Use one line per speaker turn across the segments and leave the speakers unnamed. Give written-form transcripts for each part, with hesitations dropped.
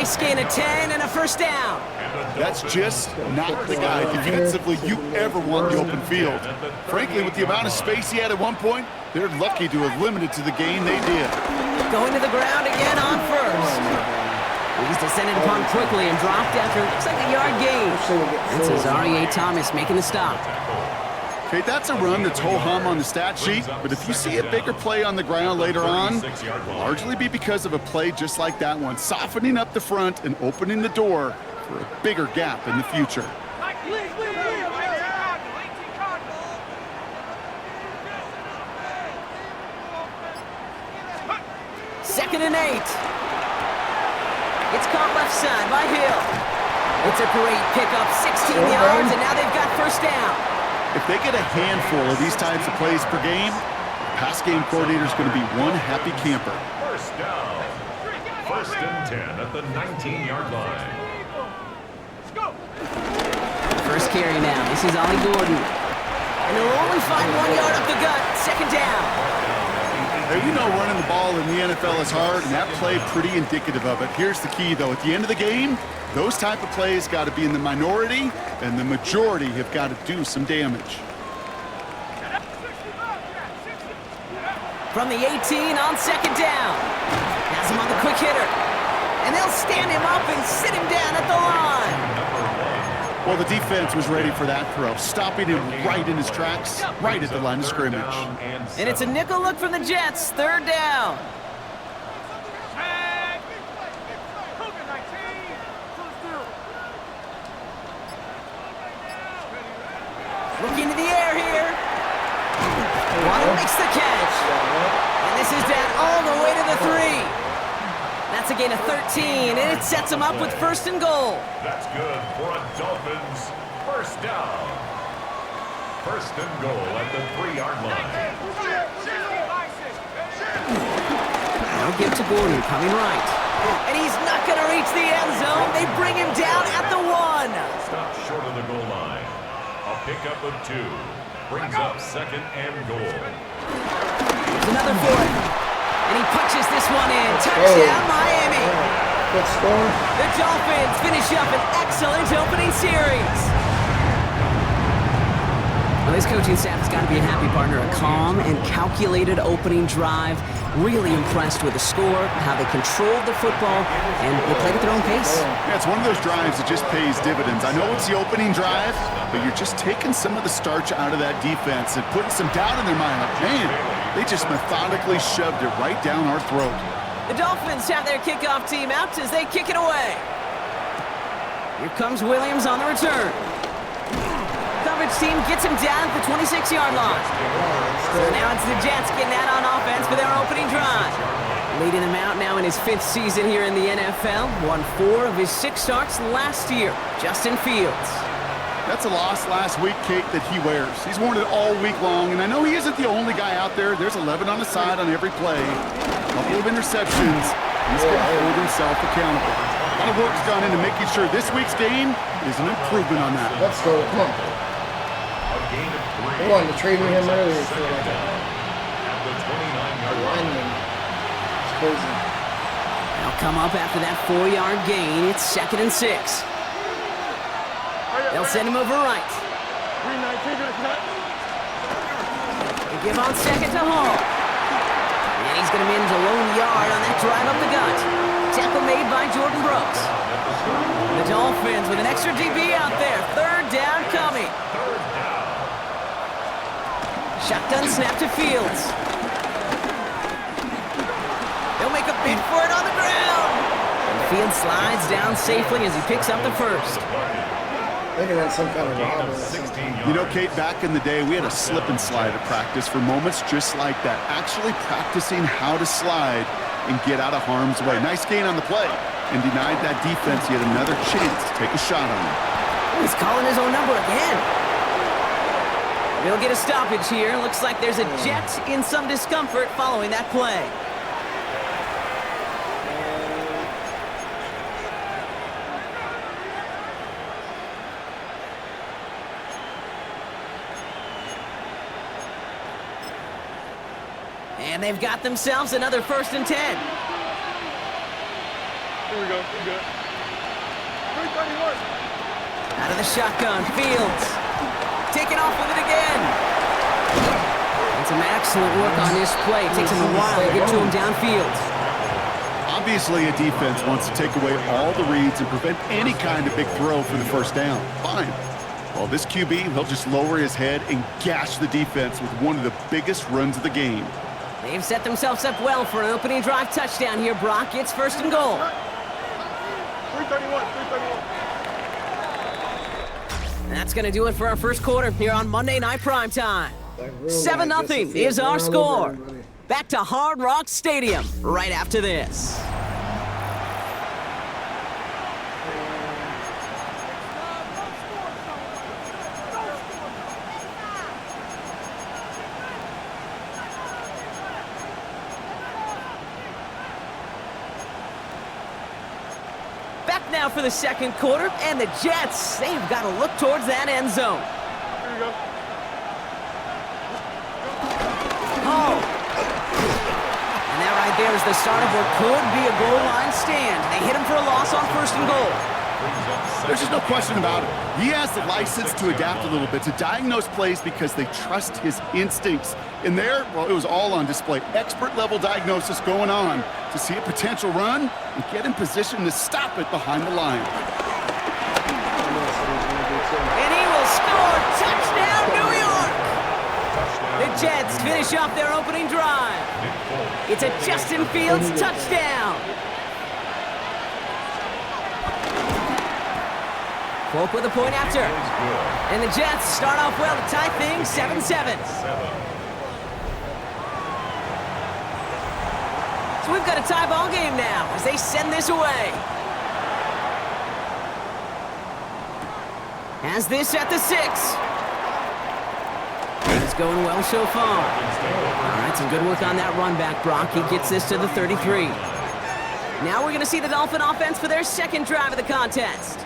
Nice gain of 10 and a first down.
That's just not the guy defensively you ever want in the open field. Frankly, with the amount of space he had at one point, they're lucky to have limited to the gain they did.
Going to the ground again on first. He's descended upon quickly and dropped after looks like a yard gain. That's Azareye'h Thomas making the stop.
Okay, that's a run that's ho-hum on the stat sheet, but if you see a bigger play on the ground later on, it'll largely be because of a play just like that one, softening up the front and opening the door for a bigger gap in the future.
Second and 8. It's caught left side by Hill. It's a great pickup, 16 yards, and now they've got first down.
If they get a handful of these types of plays per game, the pass game coordinator is going to be one happy camper.
First down. First and 10 at the 19-yard line.
First carry now. This is Ollie Gordon. And they'll only find 1 yard up the gut. Second down.
Hey, we know running the ball in the NFL is hard, and that play pretty indicative of it. Here's the key, though. At the end of the game, those type of plays got to be in the minority, and the majority have got to do some damage.
From the 18 on second down. Has him on the quick hitter. And they'll stand him up and sit him down at the line.
Well, the defense was ready for that throw, stopping him right in his tracks, right at the line of scrimmage.
And it's a nickel look from the Jets. Third down. Looking to the air here. Waddle makes the catch. And this is down all the way to the 3. That's a gain of 13, and it sets them up with first and goal.
That's good for a Dolphins first down. First and goal at the 3-yard line.
Now give to Gordon, coming right. And he's not going to reach the end zone. They bring him down at the 1.
Stop short of the goal line. A pickup of 2. Brings up second and goal.
There's another 4. And he punches this one in. Touchdown, Miami.
Good score.
The Dolphins finish up an excellent opening series. Well, this coaching staff has got to be a happy partner. A calm and calculated opening drive. Really impressed with the score, how they controlled the football, and they played at their own pace.
Yeah, it's one of those drives that just pays dividends. I know it's the opening drive, but you're just taking some of the starch out of that defense and putting some doubt in their mind. Like, man, they just methodically shoved it right down our throat.
The Dolphins have their kickoff team out as they kick it away. Here comes Williams on the return. Coverage team gets him down at the 26-yard line. So now it's the Jets getting that on offense for their opening drive. Leading them out now in his 5th season here in the NFL. Won 4 of his 6 starts last year. Justin Fields.
That's a loss last week, Kate, that he wears. He's worn it all week long, and I know he isn't the only guy out there. There's 11 on the side on every play. A couple of interceptions. He's going to hold himself accountable. A lot of work's gone into making sure this week's game is an improvement on that.
Let's go. Come on. They wanted to trade me him earlier for like a lineman. It's crazy.
They'll come up after that 4-yard gain. It's second and 6. They'll send him over right. They give on second to Hall. And he's going to manage a lone yard on that drive up the gut. Tackle made by Jordan Brooks. The Dolphins with an extra DB out there. Third down coming. Shotgun snap to Fields. They'll make a bid for it on the ground. And Fields slides down safely as he picks up the first.
They ran some kind of robber.
You know, Kate, back in the day, we had a slip and slide at practice for moments just like that. Actually practicing how to slide and get out of harm's way. Nice gain on the play and denied that defense yet another chance to take a shot on him.
He's calling his own number again. They'll get a stoppage here. Looks like there's a Jet in some discomfort following that play. And they've got themselves another first and 10.
Here we go. We're good. 331.
Out of the shotgun, Fields. Taking off with it again. And some excellent work on this play. It takes him a while to get to him downfield.
Obviously, a defense wants to take away all the reads and prevent any kind of big throw for the first down. Fine. Well, this QB, he'll just lower his head and gash the defense with one of the biggest runs of the game.
They've set themselves up well for an opening drive touchdown here, Brock. It's first and goal.
331.
And that's going to do it for our first quarter here on Monday Night Primetime. 7-0 is our score. Back to Hard Rock Stadium right after this. Back now for the second quarter, and the Jets, they've got to look towards that end zone.
Here we go.
Oh. And that right there is the start of what could be a goal line stand. They hit him for a loss on first and goal.
There's just no question about it. He has the license to adapt a little bit, to diagnose plays because they trust his instincts. And there, well, it was all on display. Expert-level diagnosis going on to see a potential run and get in position to stop it behind the line.
And he will score. Touchdown, New York! The Jets finish off their opening drive. It's a Justin Fields touchdown. Folk with a point after. And the Jets start off well to tie things 7-7. So we've got a tie ball game now as they send this away. Has this at the 6. It's going well so far. All right, some good work on that run back, Brock. He gets this to the 33. Now we're going to see the Dolphin offense for their second drive of the contest.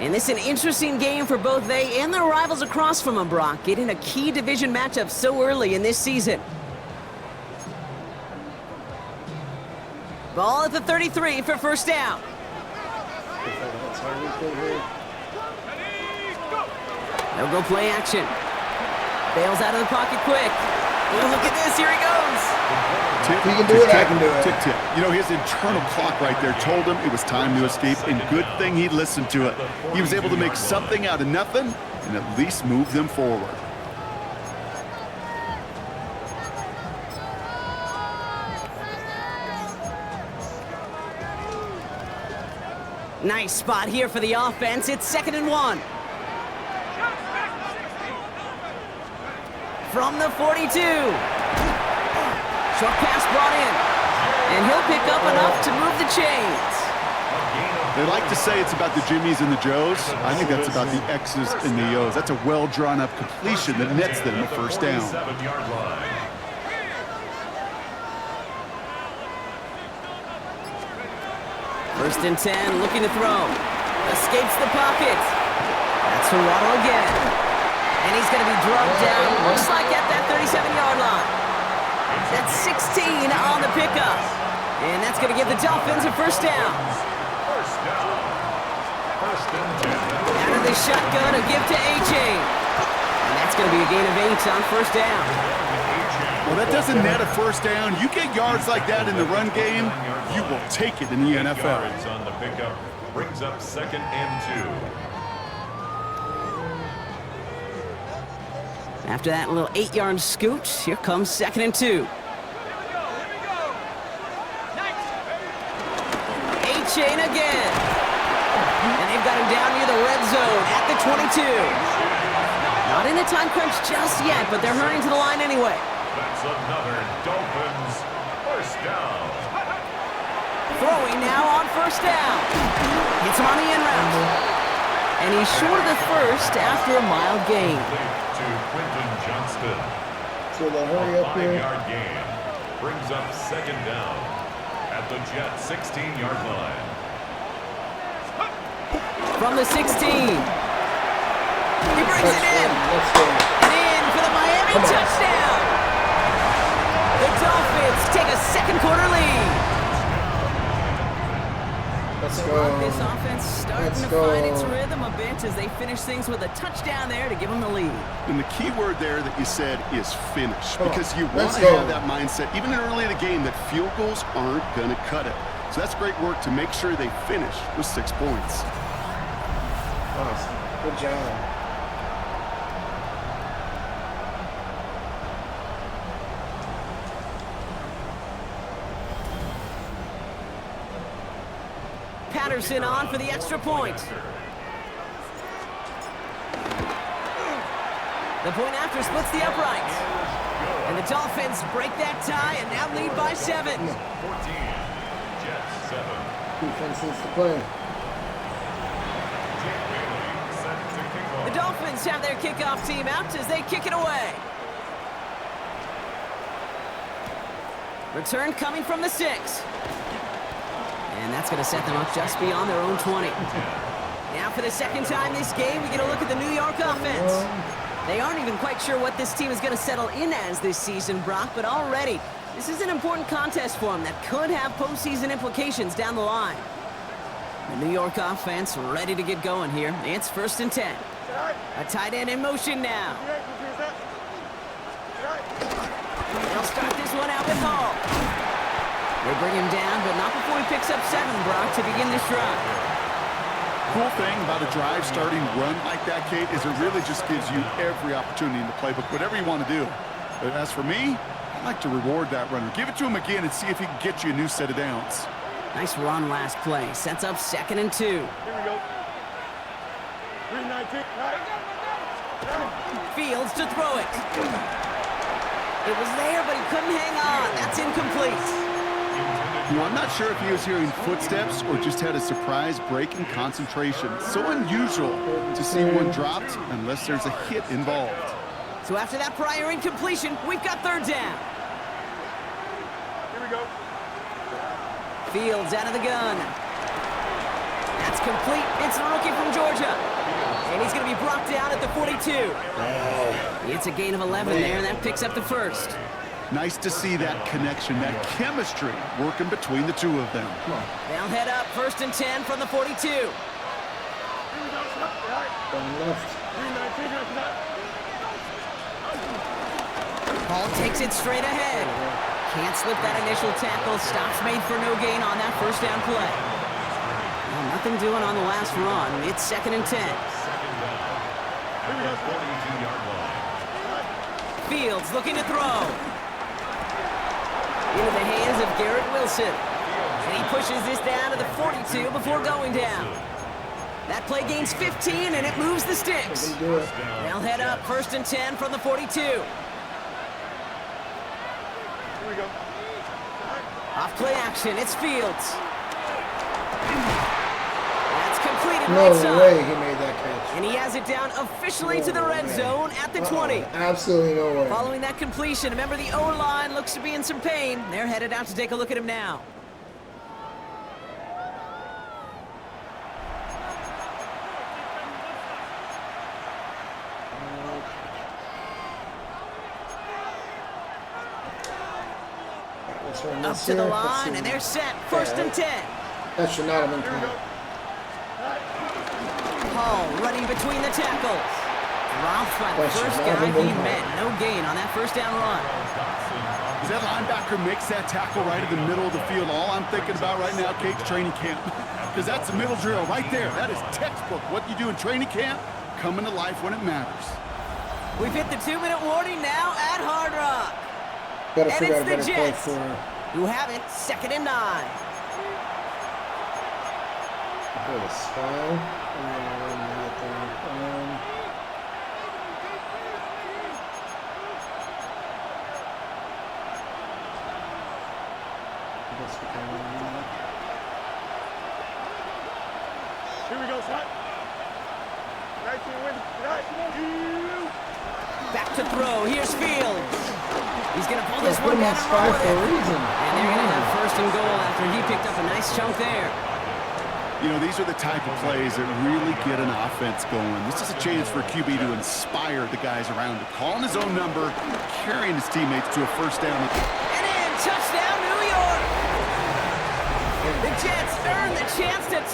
And this is an interesting game for both they and their rivals across from them, Brock, getting a key division matchup so early in this season. Ball at the 33 for first down. They'll go play action. Bails out of the pocket quick. Oh, look at this, here he goes.
Tip,
he can do it, I can do it.
Tip, tip. You know, his internal clock right there told him it was time to escape, and good thing he listened to it. He was able to make something out of nothing and at least move them forward.
Nice spot here for the offense. It's 2nd and 1. From the 42. Short pass brought in. And he'll pick up enough to move the chains.
They like to say it's about the Jimmies and the Joes. I think that's about the X's and the O's. That's a well-drawn-up completion that nets them a first down.
First and 10, looking to throw. Escapes the pocket. That's for Waddle again. And he's going to be drugged down, looks like at that 37-yard line. That's 16 on the pickup. And that's going to give the Dolphins a first down. Out of the shotgun, a give to A-Chain. And that's going to be a gain of 8 on first down.
Well, that doesn't net a first down. You get yards like that in the run game, you will take it in the NFL.
On the pickup brings up 2nd and 2.
After that little 8-yard scoot, here comes 2nd and 2. A-Chain again. And they've got him down near the red zone at the 22. Not in a time crunch just yet, but they're hurrying to the line anyway.
That's another Dolphins first down.
Throwing now on first down. Hits him on the in route. And he's short of the first after a mild gain.
To Quentin Johnston.
So they'll hurry up here.
5-yard gain brings up 2nd down at the Jets 16-yard line.
From the 16. He brings it in. And in for the Miami touchdown. The Dolphins take a second quarter lead.
Let's
So
go.
Rock, this offense starting
Let's
to
go.
find its rhythm a bit as they finish things with a touchdown there to give them the lead.
And the key word there that you said is finish,
Come on,
because you want
let's
to
go.
have that mindset, even early in the game, that field goals aren't going to cut it. So that's great work to make sure they finish with 6 points.
Awesome. Good job.
Patterson on for the extra point. The point after splits the uprights. And the Dolphins break that tie and now lead by 7.
14. Jets 7.
Defense needs to play.
Jake Bailey set to kick off.
The Dolphins have their kickoff team out as they kick it away. Return coming from the 6. And that's going to set them up just beyond their own 20. Now for the second time this game, we get a look at the New York offense. They aren't even quite sure what this team is going to settle in as this season, Brock, but already, this is an important contest for them that could have postseason implications down the line. The New York offense ready to get going here. It's 1st and 10. A tight end in motion now. They'll start this one out with Hall. They bring him down, but not before he picks up 7, Brock, to begin this drive.
Cool thing about a drive starting run like that, Kate, is it really just gives you every opportunity in the playbook, whatever you want to do. But as for me, I like to reward that runner. Give it to him again and see if he can get you a new set of downs.
Nice run last play. Sets up 2nd and 2.
Here we go. 3-19.
Fields to throw it. It was there, but he couldn't hang on. That's incomplete.
You know, I'm not sure if he was hearing footsteps or just had a surprise break in concentration. So unusual to see one dropped unless there's a hit involved.
So after that prior incompletion, we've got 3rd down.
Here we go.
Fields out of the gun. That's complete. It's the rookie from Georgia. And he's going to be brought down at the 42. It's a gain of 11 there, and that picks up the 1st.
Nice to see that connection, that chemistry working between the two of them.
They'll head up 1st and 10 from the 42.
Here we go.
Going left.
3-19.
Hall takes it straight ahead. Can't slip that initial tackle. Stops made for no gain on that 1st down play. Well, nothing doing on the last run. It's 2nd and 10.
Here we go. 42-yard line.
Fields looking to throw. Into the hands of Garrett Wilson. And he pushes this down to the 42 before going down. That play gains 15, and it moves the sticks.
Do it.
They'll head up 1st and 10 from the 42.
Here we go.
Off play action, it's Fields. That's completed
No
right side.
way he made that catch.
And he has it down officially to the red zone at the 20.
Absolutely no way.
Following that completion, remember the O-line looks to be in some pain. They're headed out to take a look at him now. Up to the line, and they're set. 1st and 10.
That should not have been caught.
Hall running between the tackles. Dropped by the
That should
first
not
guy
have
he
been
met. No gain on that 1st down run.
As that linebacker makes that tackle right in the middle of the field, all I'm thinking about right now, Kate's training camp. Because that's the middle drill right there. That is textbook. What you do in training camp, coming to life when it matters.
We've hit the 2-minute warning now at Hard Rock.
Gotta
And
figure
it's
out a
the
better play
Jets,
for
who have it 2nd and 9.
the spy.
Here we go, son. 19 wins.
Back to throw. Here's Fields. He's going to pull this
Put
one
him on
down and
spy
run with
for a
it.
reason.
And they're going to have 1st and goal after he picked up a nice chunk there.
You know, these are the type of plays that really get an offense going. This is a chance for QB to inspire the guys around him. Calling his own number, carrying his teammates to a 1st down.
And in, touchdown, New York! The Jets earn the chance to